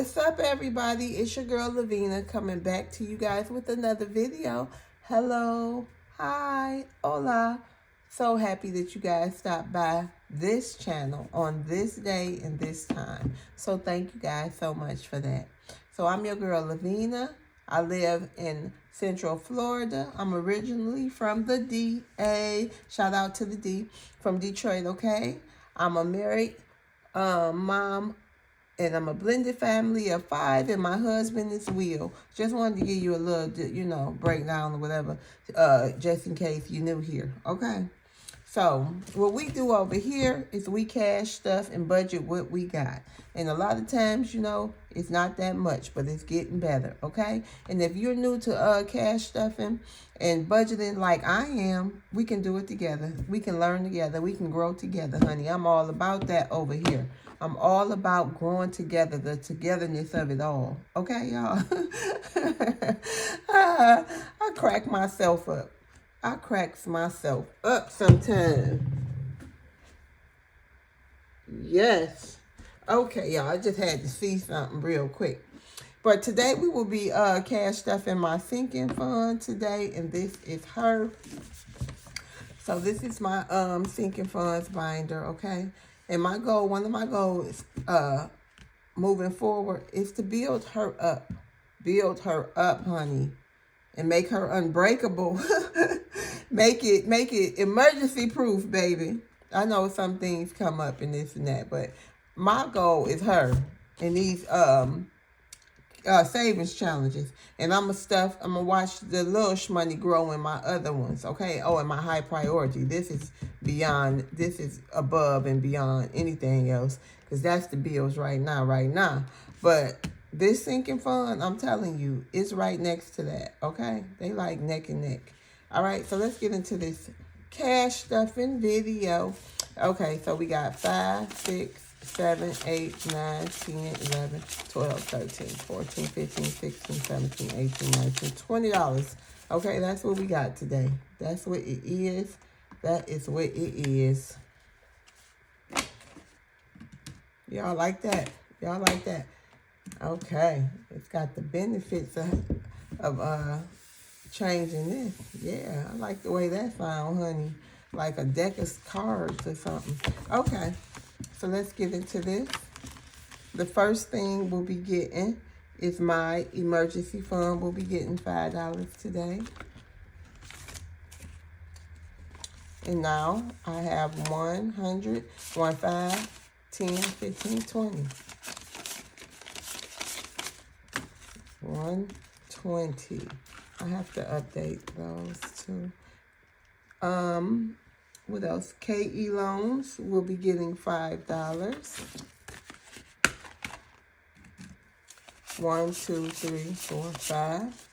What's up, everybody? It's your girl Lavina coming back to you guys with another video. Hello, hi, hola. So happy that you guys stopped by this channel on this day and this time. So thank you guys so much for that. So I'm your girl Lavina. I live in Central Florida. I'm originally from the DA. Shout out to the D from Detroit, okay? I'm a married mom, and I'm a blended family of 5, and my husband is Will. Just wanted to give you a little, breakdown or whatever, just in case you're new here, okay? So what we do over here is we cash stuff and budget what we got. And a lot of times, it's not that much, but it's getting better, okay? And if you're new to cash stuffing and budgeting like I am, we can do it together. We can learn together. We can grow together, honey. I'm all about that over here. I'm all about growing together, the togetherness of it all. Okay, y'all? I crack myself up. I cracks myself up sometimes. Yes. Okay, y'all. I just had to see something real quick. But today we will be cash stuffing my sinking fund today, and this is her. So this is my sinking funds binder, okay? And my goal, one of my goals moving forward is to build her up. Build her up, honey. And make her unbreakable. make it emergency proof, baby. I know some things come up and this and that, but my goal is her and these savings challenges. And I'm gonna watch the little shmoney grow in my other ones, okay? Oh, and my high priority. This is above and beyond anything else, because that's the bills right now. But this sinking fund, I'm telling you, it's right next to that, okay? They like neck and neck. All right, so let's get into this cash stuffing video. Okay, so we got 5, 6, 7, 8, 9, 10, 11, 12, 13, 14, 15, 16, 17, 18, 19, $20. Okay, that's what we got today. That's what it is. That is what it is. Y'all like that? Y'all like that? Okay, it's got the benefits of changing this. Yeah, I like the way that sound, honey. Like a deck of cards or something. Okay, so let's get into this. The first thing we'll be getting is my emergency fund. We'll be getting $5 today. And now I have 100, 5, 10, 15, 20. 120. I have to update those too. What else? KE loans will be getting $5. 1, 2, 3, 4, 5.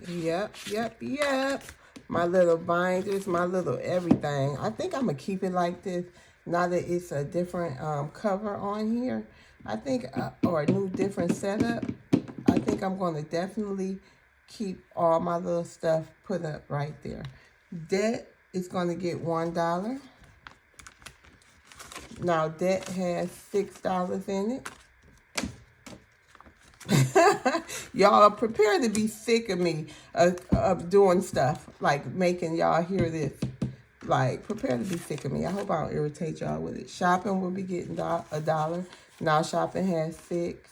Yep. My little binders, my little everything. I think I'm going to keep it like this now that it's a different cover on here. I think, or a new different setup. I think I'm going to definitely keep all my little stuff put up right there. Debt is going to get $1. Now, debt has $6 in it. Y'all prepare to be sick of me of doing stuff like making y'all hear this. Like, prepare to be sick of me. I hope I don't irritate y'all with it. Shopping will be getting $1. Now shopping has 6.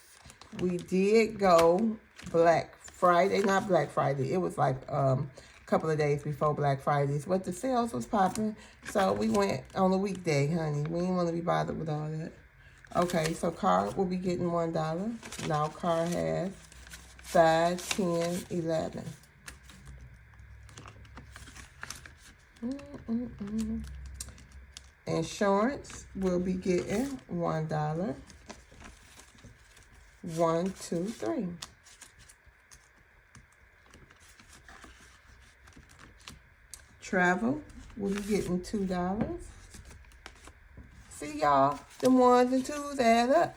We did go Black Friday, not Black Friday. It was like a couple of days before Black Fridays, but the sales was popping. So we went on a weekday, honey. We didn't want to be bothered with all that. Okay, so car will be getting $1. Now car has 5, 10, 11. Insurance will be getting $1. 1, 2, 3. Travel will be getting $2. See, y'all, the 1s and 2s add up.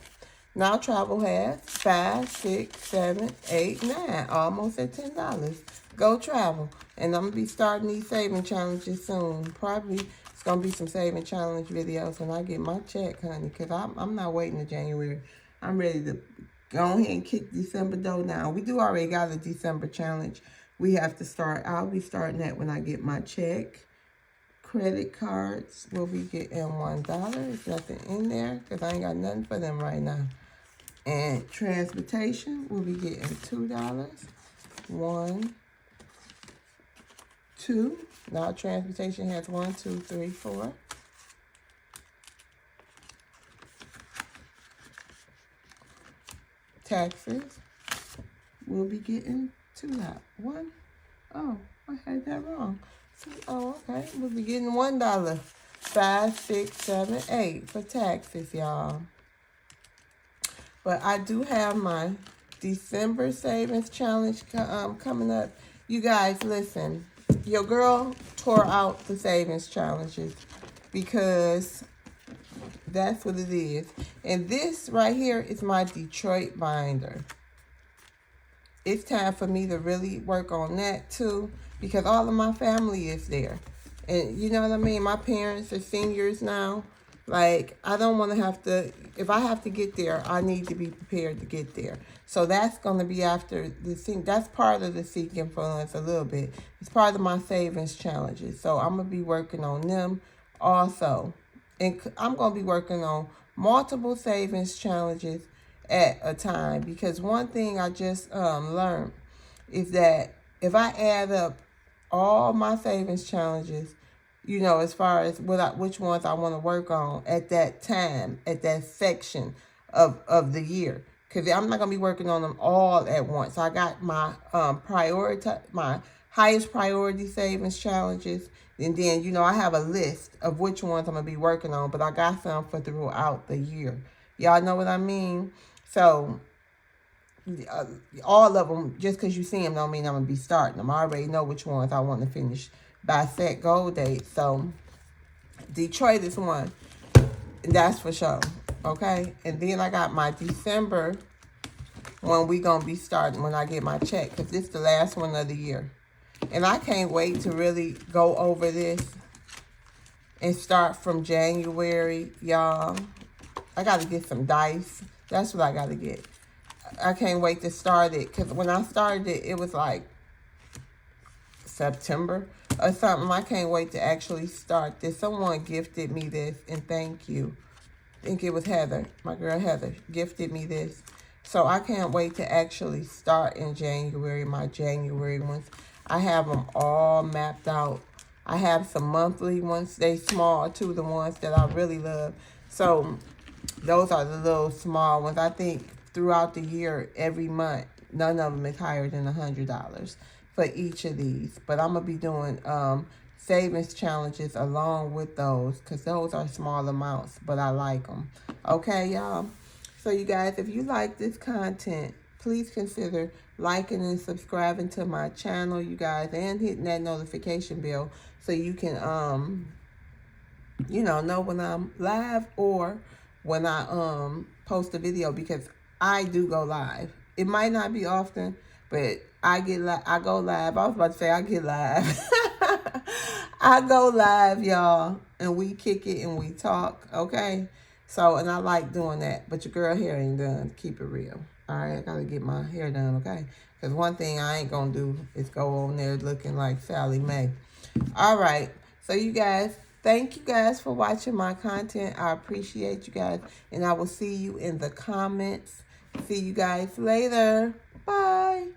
Now travel has 5, 6, 7, 8, 9, almost at $10. go travel. And I'm going to be starting these saving challenges soon. Probably it's going to be some saving challenge videos when I get my check, honey. Because I'm not waiting to January. I'm ready to go ahead and kick December dough now. We do already got a December challenge. We have to start. I'll be starting that when I get my check. Credit cards will be getting $1. There's nothing in there because I ain't got nothing for them right now. And transportation will be getting $2. 1, 2. Now transportation has 1, 2, 3, 4. Taxes will be getting $2. 1. Oh, I had that wrong. Oh, okay. We'll be getting $1. 5, 6, 7, 8 for taxes, y'all. But I do have my December savings challenge coming up. You guys, listen. Your girl tore out the savings challenges because that's what it is. And this right here is my Detroit binder. It's time for me to really work on that too, because all of my family is there. And you know what I mean? My parents are seniors now. Like, I don't want to have to, if I have to get there, I need to be prepared to get there. So that's going to be after the thing. That's part of the Seeking Funds a little bit. It's part of my savings challenges. So I'm going to be working on them also. And I'm going to be working on multiple savings challenges at a time. Because one thing I just learned is that if I add up all my savings challenges, you know, as far as which ones I want to work on at that time, at that section of the year. Because I'm not going to be working on them all at once. I got my my highest priority savings challenges. And then, you know, I have a list of which ones I'm going to be working on. But I got some for throughout the year. Y'all know what I mean? So, all of them, just because you see them don't mean I'm going to be starting them. I already know which ones I want to finish by set goal date. So Detroit is one. That's for sure. Okay. And then I got my December one we gonna be starting when I get my check, because this is the last one of the year. And I can't wait to really go over this and start from January, y'all. I gotta get some dice. That's what I gotta get. I can't wait to start it, because when I started it, it was like September or something. I can't wait to actually start this. Someone gifted me this, and thank you. I think it was Heather, my girl Heather, gifted me this. So I can't wait to actually start in January, my January ones. I have them all mapped out. I have some monthly ones. They small too, the ones that I really love. So those are the little small ones. I think throughout the year, every month, none of them is higher than $100 for each of these. But I'm going to be doing savings challenges along with those, because those are small amounts, but I like them. Okay, y'all? So you guys, if you like this content, please consider liking and subscribing to my channel, you guys, and hitting that notification bell so you can, you know when I'm live or when I post a video, because I do go live. It might not be often, but I go live. I was about to say I get live. I go live, y'all, and we kick it and we talk, okay? So, and I like doing that, but your girl hair ain't done. Keep it real. All right, I got to get my hair done, okay? Because one thing I ain't going to do is go on there looking like Sally Mae. All right, so you guys, thank you guys for watching my content. I appreciate you guys, and I will see you in the comments. See you guys later. Bye.